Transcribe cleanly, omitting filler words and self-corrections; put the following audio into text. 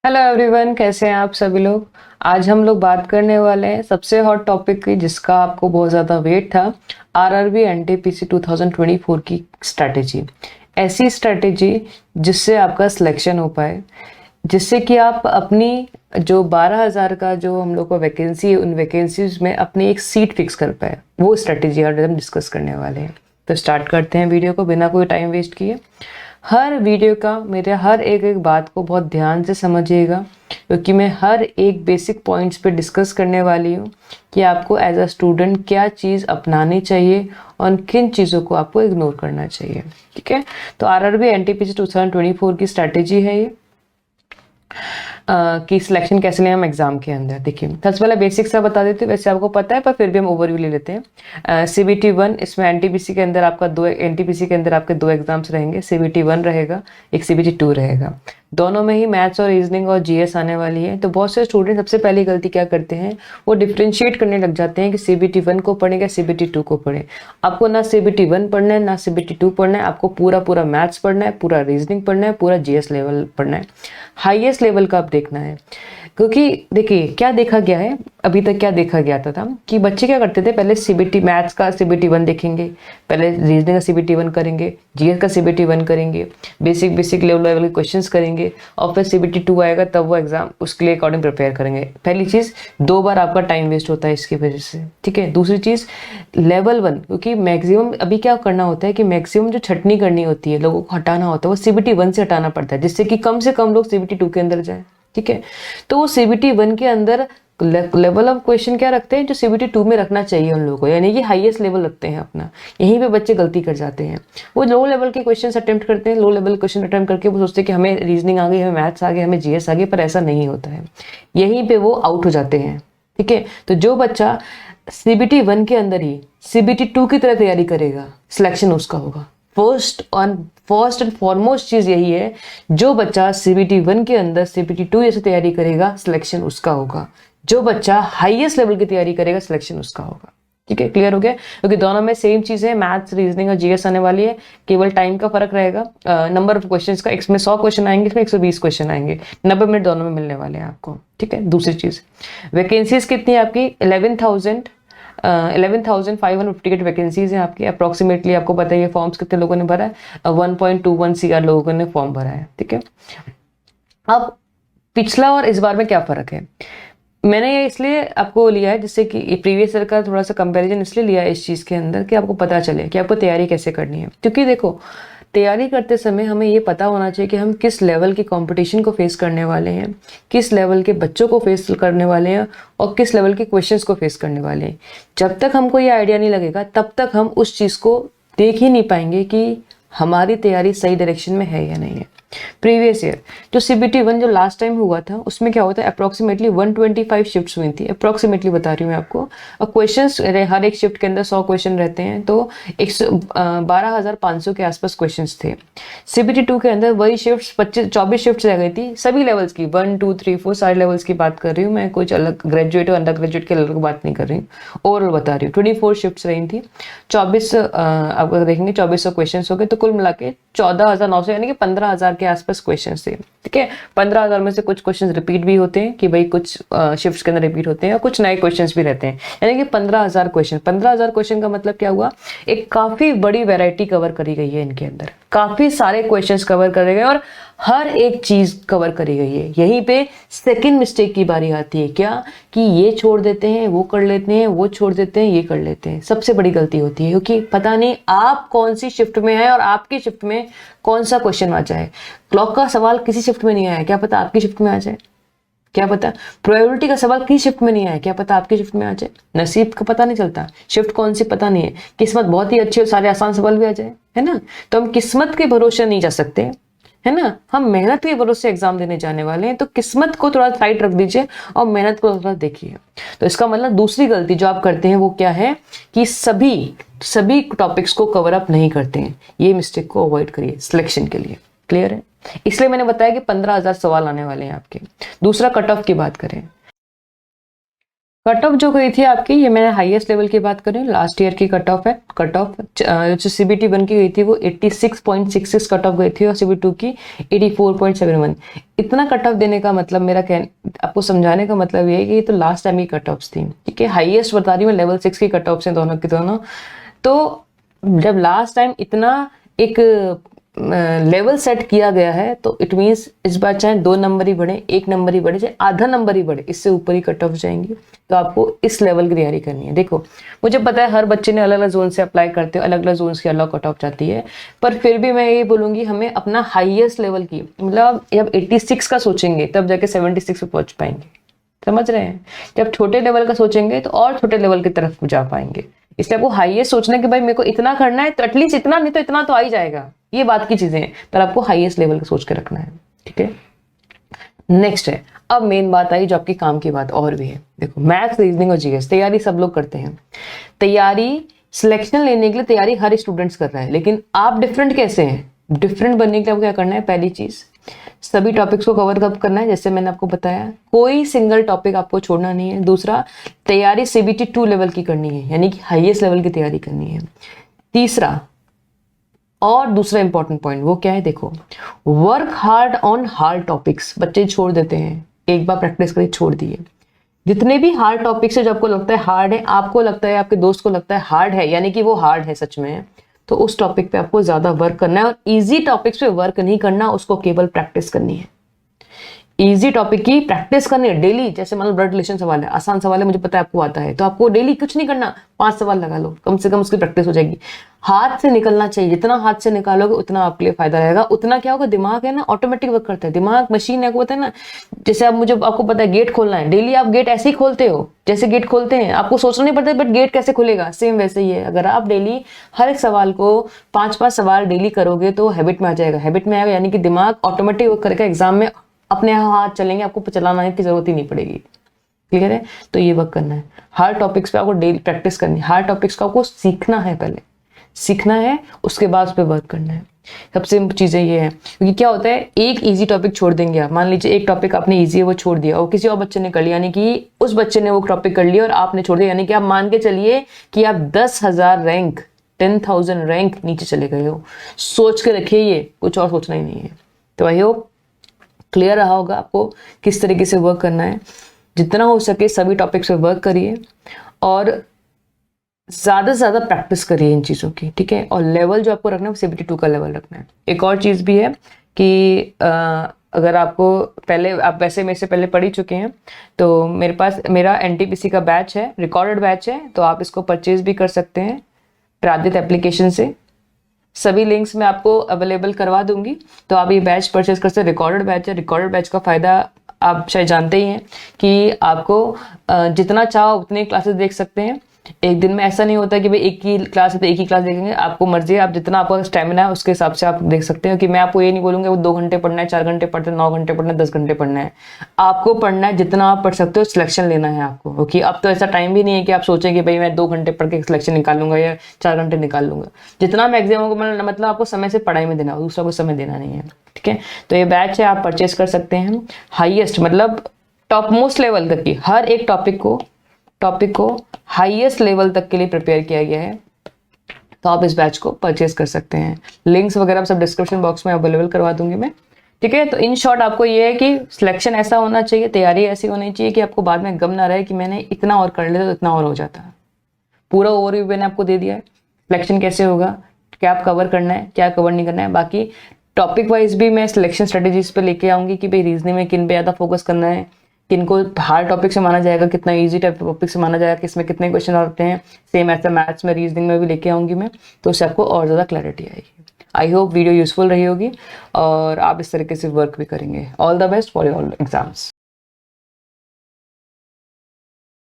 Hello everyone, कैसे हैं आप सभी लोग। आज हम लोग बात करने वाले हैं सबसे हॉट टॉपिक की, जिसका आपको बहुत ज़्यादा वेट था। आरआरबी एनटीपीसी 2024 की स्ट्रैटेजी। ऐसी स्ट्रैटेजी जिससे आपका सिलेक्शन हो पाए, जिससे कि आप अपनी जो 12,000 का जो हम लोग को वैकेंसी है, उन वैकेंसीज में अपनी एक सीट फिक्स कर पाए। वो स्ट्रैटेजी आज हम डिस्कस करने वाले हैं। तो स्टार्ट करते हैं वीडियो को बिना कोई टाइम वेस्ट किए। हर वीडियो का मेरे हर एक एक बात को बहुत ध्यान से समझिएगा, क्योंकि मैं हर एक बेसिक पॉइंट्स पे डिस्कस करने वाली हूँ कि आपको एज अ स्टूडेंट क्या चीज़ अपनानी चाहिए और किन चीज़ों को आपको इग्नोर करना चाहिए। ठीक है, तो आरआरबी एनटीपीसी 2024 की स्ट्रैटेजी है ये कि सिलेक्शन कैसे लें हम एग्जाम के अंदर। देखिए, सबसे पहले बेसिक सा बता देते हैं, वैसे आपको पता है पर फिर भी हम ओवरव्यू ले लेते हैं। सीबीटी 1, इसमें एनटीपीसी के अंदर आपके दो एग्जाम्स रहेंगे। सीबीटी 1 रहेगा, एक सीबीटी 2 रहेगा। दोनों में ही मैथ्स और रीजनिंग और जीएस आने वाली है। तो बहुत से स्टूडेंट सबसे पहली गलती क्या करते हैं, वो डिफ्रेंशिएट करने लग जाते हैं कि सीबीटी 1 को पढ़ें या सीबीटी 2 को पढ़ें। आपको ना सीबीटी 1 पढ़ना है ना सीबीटी 2 पढ़ना है, आपको पूरा मैथ्स पढ़ना है, पूरा रीजनिंग पढ़ना है, पूरा जीएस लेवल पढ़ना है, हाईएस्ट लेवल का आप देखना है। क्योंकि देखिए क्या देखा गया है, अभी तक क्या देखा गया था कि बच्चे क्या करते थे, पहले सीबीटी मैथ्स का सीबीटी 1 देखेंगे, पहले रीजनिंग का सीबीटी 1 करेंगे, जीएस का सीबीटी 1 करेंगे, बेसिक लेवल के क्वेश्चंस करेंगे, और फिर सीबीटी 2 आएगा तब वो एग्जाम उसके लिए अकॉर्डिंग प्रिपेयर करेंगे। पहली चीज़, 2 बार आपका टाइम वेस्ट होता है इसकी वजह से। ठीक है, दूसरी चीज़ लेवल 1, क्योंकि मैक्सिमम अभी क्या करना होता है कि मैक्सिमम जो छटनी करनी होती है, लोगों को हटाना होता है, वो सीबीटी 1 से हटाना पड़ता है, जिससे कि कम से कम लोग सीबीटी 2 के अंदर जाए। ठीक है, तो वो सीबीटी 1 के अंदर लेवल ऑफ क्वेश्चन क्या रखते हैं जो सीबीटी 2 में रखना चाहिए उन लोगों को, यानी कि हाईएस्ट लेवल रखते हैं अपना। यहीं पे बच्चे गलती कर जाते हैं, वो लो लेवल के क्वेश्चन अटेम्प्ट करते हैं, लो लेवल क्वेश्चन अटेम्प्ट करके वो सोचते हैं कि हमें रीजनिंग आ गई, हमें मैथ्स आ गए, हमें जीएस आ गई, पर ऐसा नहीं होता है। यहीं पे वो आउट हो जाते हैं। ठीक है, तो जो बच्चा सीबीटी 1 के अंदर ही सीबीटी 2 की तरह तैयारी करेगा, सिलेक्शन उसका होगा। फर्स्ट एंड फॉरमोस्ट चीज यही है, जो बच्चा सीबीटी 1 के अंदर सीबीटी 2 जैसे तैयारी करेगा, सिलेक्शन उसका होगा। जो बच्चा हाईएस्ट लेवल की तैयारी करेगा, सिलेक्शन उसका होगा। ठीक है, क्लियर हो गया। क्योंकि दोनों में सेम चीज है, मैथ्स रीजनिंग और जीएस आने वाली है, केवल टाइम का फर्क रहेगा। नंबर ऑफ क्वेश्चंस का, इसमें 100 क्वेश्चन आएंगे, इसमें 120 क्वेश्चन आएंगे, 90 मिनट दोनों में मिलने वाले हैं आपको। ठीक है, दूसरी चीज, वैकेंसीज कितनी है आपकी, 11,558 वैकेंसीज हैं आपकी अप्रोक्सीमेटली। आपको पता है ये फॉर्म्स कितने लोगों ने भरा है, 1.21 CR लोगों ने फॉर्म भरा है। ठीक है, अब पिछला और इस बार में क्या फर्क है, मैंने ये इसलिए आपको लिया है जिससे कि प्रीवियस ईयर का थोड़ा सा कंपैरिजन इसलिए लिया है इस चीज़ के अंदर कि आपको पता चले कि आपको तैयारी कैसे करनी है। क्योंकि देखो, तैयारी करते समय हमें ये पता होना चाहिए कि हम किस लेवल की कंपटीशन को फेस करने वाले हैं, किस लेवल के बच्चों को फेस करने वाले हैं, और किस लेवल के क्वेश्चंस को फेस करने वाले हैं। जब तक हमको ये आइडिया नहीं लगेगा, तब तक हम उस चीज़ को देख ही नहीं पाएंगे कि हमारी तैयारी सही डायरेक्शन में है या नहीं है। प्रीवियस ईयर जो सीबीटी 1 जो लास्ट टाइम हुआ था, उसमें क्या होता है, अप्रोक्सीमेटली 125 शिफ्ट्स हुई थी, अप्रोक्सीमेटली बता रही हूँ मैं आपको। और क्वेश्चंस हर एक शिफ्ट के अंदर 100 क्वेश्चन रहते हैं, तो 12,500 के आसपास क्वेश्चंस थे। सीबीटी 2 के अंदर वही शिफ्ट्स 24 शिफ्ट्स रह गई थी, सभी लेवल्स की, 1 2 3 4 सारे लेवल्स की बात कर रही हूँ मैं, कुछ अलग ग्रेजुएट और अंडर ग्रेजुएट के अलग बात नहीं कर रही हूँ, ओवरऑल बता रही हूँ। 24 शिफ्ट्स रही थी, 24 आप अगर देखेंगे 2400 क्वेश्चन हो गए, तो कुल मिला के 14,900 यानी कि 15,000 के आसपास क्वेश्चन थे। ठीक है, 15,000 में से कुछ क्वेश्चन रिपीट भी होते हैं कि भाई कुछ शिफ्ट्स के अंदर रिपीट होते हैं, और कुछ नए क्वेश्चंस भी रहते हैं, यानी कि 15,000 क्वेश्चन। 15,000 क्वेश्चन का मतलब क्या हुआ, एक काफी बड़ी वैरायटी कवर करी गई है इनके अंदर, काफी सारे क्वेश्चंस कवर करे गए और हर एक चीज कवर करी गई है। यहीं पे सेकंड मिस्टेक की बारी आती है, क्या कि ये छोड़ देते हैं, वो कर लेते हैं, वो छोड़ देते हैं, ये कर लेते हैं। सबसे बड़ी गलती होती है, क्योंकि पता नहीं आप कौन सी शिफ्ट में है और आपकी शिफ्ट में कौन सा क्वेश्चन आ जाए। क्लॉक का सवाल किसी शिफ्ट में नहीं आया, क्या पता आपकी शिफ्ट में आ जाए। क्या पता प्रोबेबिलिटी का सवाल किसी शिफ्ट में नहीं आया, क्या पता आपकी शिफ्ट में आ जाए। नसीब का पता नहीं चलता, शिफ्ट कौन सी पता नहीं है। किस्मत बहुत ही अच्छी हो, सारे आसान सवाल भी आ जाए, है ना। तो हम किस्मत के भरोसे नहीं जा सकते, है ना। हम मेहनत के भरोसे एग्जाम देने जाने वाले हैं, तो किस्मत को थोड़ा साइड रख दीजिए और मेहनत को थोड़ा देखिए। तो इसका मतलब दूसरी गलती जो आप करते हैं वो क्या है कि सभी टॉपिक्स को कवर अप नहीं करते हैं। ये मिस्टेक को अवॉइड करिए सिलेक्शन के लिए। क्लियर है, इसलिए मैंने बताया कि 15,000 सवाल आने वाले हैं आपके। दूसरा, कट ऑफ की बात करें, कट ऑफ जो गई थी आपकी, ये मैंने हाईएस्ट लेवल की बात करूँ, लास्ट ईयर की कट ऑफ है। कट ऑफ जो CBT 1 की गई थी वो 86.66 कट ऑफ गई थी और CBT 2 की 84.71। इतना कट ऑफ देने का मतलब, मेरा आपको समझाने का मतलब ये है कि ये तो लास्ट टाइम की कट ऑफ्स थी, ठीक है। हाईएस्ट बता रही हूँ, लेवल 6 की कट ऑफ्स हैं दोनों की दोनों। तो जब लास्ट टाइम इतना एक लेवल सेट किया गया है तो इट मीन्स इस बार चाहे 2 नंबर ही बढ़े, 1 नंबर ही बढ़े, चाहे आधा नंबर ही बढ़े, इससे ऊपर ही कट ऑफ जाएंगी। तो आपको इस लेवल की तैयारी करनी है। देखो मुझे पता है हर बच्चे ने अलग अलग जोन से अप्लाई करते हो, अलग अलग जोन की अलग कट ऑफ जाती है, पर फिर भी मैं ये बोलूंगी हमें अपना हाईएस्ट लेवल की, मतलब जब 86 का सोचेंगे तब जाके 76 पे पहुंच पाएंगे, समझ रहे हैं। जब छोटे लेवल का सोचेंगे तो और छोटे लेवल की तरफ जा पाएंगे। इसलिए आपको हाईएस्ट सोचना कि भाई मेरे को इतना करना है, तो एटलीस्ट इतना, नहीं तो इतना तो आ ही जाएगा, ये बात की चीजें हैं, पर आपको हाईएस्ट लेवल का सोच के रखना है, ठीक है। नेक्स्ट है, अब मेन बात आई जो आपकी काम की बात और भी है। देखो मैथ्स, रीजनिंग और जीएस तैयारी सब लोग करते हैं। तैयारी सिलेक्शन लेने के लिए तैयारी हर स्टूडेंट्स कर रहा है, लेकिन आप डिफरेंट कैसे हैं? डिफरेंट बनने के लिए आपको क्या करना है? पहली चीज, सभी टॉपिक्स को कवर कब करना है, जैसे मैंने आपको बताया, कोई सिंगल टॉपिक आपको छोड़ना नहीं है। दूसरा, तैयारी CBT 2 लेवल की करनी है, यानी कि हाईएस्ट लेवल की तैयारी करनी है। तीसरा और दूसरा इंपॉर्टेंट पॉइंट वो क्या है? देखो, work hard on hard topics. बच्चे छोड़ देते हैं, एक बार प्रैक्टिस करी छोड़ दिए। जितने भी हार्ड टॉपिक्स है जो आपको लगता है हार्ड है, आपको लगता है, आपके दोस्त को लगता है हार्ड है, यानी कि वो हार्ड है सच में, तो उस टॉपिक पे आपको ज्यादा वर्क करना है। और इजी टॉपिक्स पे वर्क नहीं करना, उसको केवल प्रैक्टिस करनी है। इजी टॉपिक की प्रैक्टिस करनी है डेली। जैसे मान लो ब्लड रिलेशन सवाल है, आसान सवाल है, मुझे पता है आपको आता है, तो आपको डेली कुछ नहीं करना, 5 सवाल लगा लो, कम से कम उसकी प्रैक्टिस हो जाएगी। हाथ से निकलना चाहिए, जितना हाथ से निकालोगे उतना आपके लिए फायदा रहेगा। उतना क्या होगा, दिमाग है ना ऑटोमेटिक वर्क करता है, दिमाग मशीन है, होता है ना। जैसे अब आपको पता है गेट खोलना है, डेली आप गेट ऐसे ही खोलते हो जैसे गेट खोलते हैं, आपको सोचना नहीं पड़ता बट गेट कैसे खुलेगा, सेम वैसे ही है। अगर आप डेली हर एक सवाल को 5-5 सवाल डेली करोगे तो हैबिट में आ जाएगा। हैबिट में आएगा यानी कि दिमाग ऑटोमेटिक वर्क करेगा, एग्जाम में अपने हाथ चलेंगे, आपको चलाना की जरूरत ही नहीं पड़ेगी। क्लियर है? तो ये वर्क करना है। हर टॉपिक्स पे आपको डेली प्रैक्टिस करनी है। हर टॉपिक्स का आपको सीखना है, पहले सीखना है, उसके बाद उस पर वर्क करना है। सबसे चीजें ये है, क्योंकि क्या होता है, एक इजी टॉपिक छोड़ देंगे आप, मान लीजिए एक टॉपिक आपने इजी है वो छोड़ दिया और किसी और बच्चे ने कर लिया, यानी कि उस बच्चे ने वो टॉपिक कर लिया और आपने छोड़ दिया, यानी कि आप मान के चलिए कि आप 10,000 रैंक 10,000 रैंक नीचे चले गए हो। सोच के रखिए, ये कुछ और सोचना ही नहीं है। तो आई होप क्लियर रहा होगा आपको किस तरीके से वर्क करना है। जितना हो सके सभी टॉपिक्स पे वर्क करिए और ज्यादा से ज्यादा प्रैक्टिस करिए इन चीजों की, ठीक है। और लेवल जो आपको रखना है CBT 2 का लेवल रखना है। एक और चीज भी है कि अगर आपको पहले, आप वैसे मेरे से पहले पढ़ ही चुके हैं, तो मेरा NTPC का बैच है, रिकॉर्डेड बैच है, तो आप इसको परचेज भी कर सकते हैं प्रादित एप्लीकेशन से। सभी लिंक्स मैं आपको अवेलेबल करवा दूंगी, तो आप ये बैच परचेज कर सकते हैं। रिकॉर्डेड बैच है, रिकॉर्डेड बैच का फायदा आप शायद जानते ही हैं कि आपको जितना चाहो उतने क्लासेस देख सकते हैं एक दिन में। ऐसा नहीं होता कि भाई एक ही क्लास है तो एक ही क्लास देखेंगे, आपको मर्जी है, आप जितना आपका स्टेमिना है उसके हिसाब से आप देख सकते हो। कि मैं आपको ये नहीं बोलूंगा वो 2 घंटे पढ़ना है, 4 घंटे पढ़ना है, 9 घंटे पढ़ना है, 10 घंटे पढ़ना है। आपको पढ़ना है जितना आप पढ़ सकते हो, सिलेक्शन लेना है आपको। क्योंकि अब तो ऐसा टाइम भी नहीं है कि आप सोचें कि भाई मैं 2 घंटे पढ़ के सिलेक्शन निकालूंगा या 4 घंटे निकाल लूंगा। जितना मैक्सिमम होगा, मतलब आपको समय से पढ़ाई में देना हो, दूसरा को समय देना नहीं है, ठीक है। तो ये बैच है, आप परचेज कर सकते हैं। हाईएस्ट मतलब टॉप मोस्ट लेवल तक की हर एक टॉपिक को हाईएस्ट लेवल तक के लिए प्रिपेयर किया गया है, तो आप इस बैच को परचेज कर सकते हैं। लिंक्स वगैरह सब डिस्क्रिप्शन बॉक्स में अवेलेबल करवा दूंगी मैं, ठीक है। तो इन शॉर्ट आपको ये है कि सिलेक्शन ऐसा होना चाहिए, तैयारी ऐसी होनी चाहिए कि आपको बाद में गम ना रहे कि मैंने इतना और कर लिया तो इतना और हो जाता। पूरा ओवरव्यू मैंने आपको दे दिया है, सिलेक्शन कैसे होगा, क्या आप कवर करना है, क्या कवर नहीं करना है। बाकी टॉपिक वाइज भी मैं सिलेक्शन स्ट्रेटेजीज पे लेके आऊंगी कि भाई रीजनिंग में किन पे ज़्यादा फोकस करना है, किनको हार्ड टॉपिक से माना जाएगा, कितना इजी टॉपिक से माना जाएगा, किसमें कितने क्वेश्चन आते हैं। सेम ऐसा मैथ्स में, रीजनिंग में भी लेके आऊंगी मैं, तो उससे आपको और ज़्यादा क्लैरिटी आएगी। आई होप वीडियो यूजफुल रही होगी और आप इस तरीके से वर्क भी करेंगे। All the best for your exams.